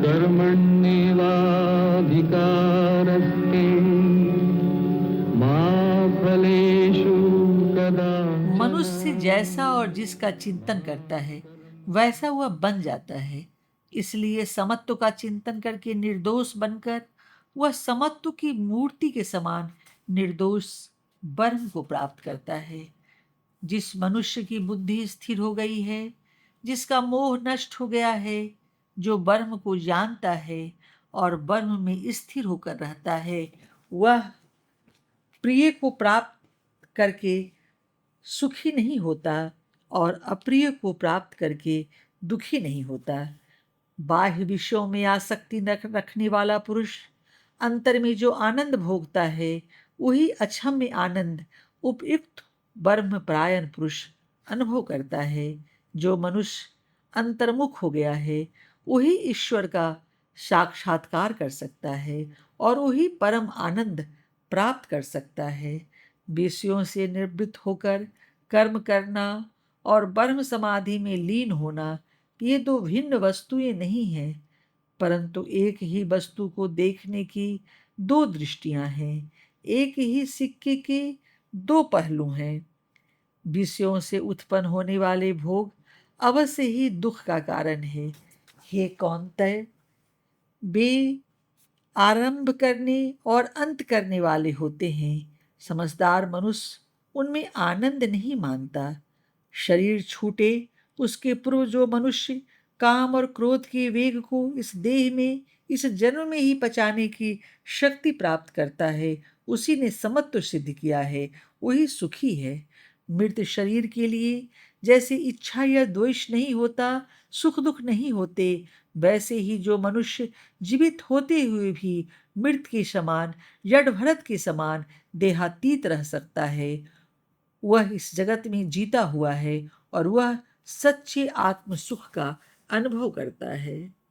कर्मण्येवाधिकारस्ते मा फलेषु कदाचन। मनुष्य जैसा और जिसका चिंतन करता है वैसा वह बन जाता है। इसलिए समत्व का चिंतन करके निर्दोष बनकर वह समत्व की मूर्ति के समान निर्दोष ब्रह्म को प्राप्त करता है। जिस मनुष्य की बुद्धि स्थिर हो गई है, जिसका मोह नष्ट हो गया है, जो ब्रह्म को जानता है और ब्रह्म में स्थिर होकर रहता है, वह प्रिय को प्राप्त करके सुखी नहीं होता और अप्रिय को प्राप्त करके दुखी नहीं होता। बाह्य विषयों में आसक्ति न रखने वाला पुरुष अंतर में जो आनंद भोगता है वही अक्षम्य आनंद उपयुक्त ब्रह्म परायण पुरुष अनुभव करता है। जो मनुष्य अंतर्मुख हो गया है वही ईश्वर का साक्षात्कार कर सकता है और वही परम आनंद प्राप्त कर सकता है। विषयों से निवृत्त होकर कर्म करना और ब्रह्म समाधि में लीन होना, ये दो भिन्न वस्तुएं नहीं हैं, परंतु एक ही वस्तु को देखने की दो दृष्टियां हैं। एक ही सिक्के के दो पहलू हैं। विषयों से उत्पन्न होने वाले भोग अवश्य ही दुख का कारण है। हे कौन्तेय, वे आरंभ करने और अंत करने वाले होते हैं। समझदार मनुष्य उनमें आनंद नहीं मानता। शरीर छूटे उसके पूर्व जो मनुष्य काम और क्रोध के वेग को इस देह में इस जन्म में ही पचाने की शक्ति प्राप्त करता है, उसी ने समत्व सिद्ध किया है, वही सुखी है। मृत शरीर के लिए जैसे इच्छा या द्वेष नहीं होता, सुख दुख नहीं होते, वैसे ही जो मनुष्य जीवित होते हुए भी मृत के समान जड़ भरत के समान देहातीत रह सकता है, वह इस जगत में जीता हुआ है और वह सच्चे आत्म सुख का अनुभव करता है।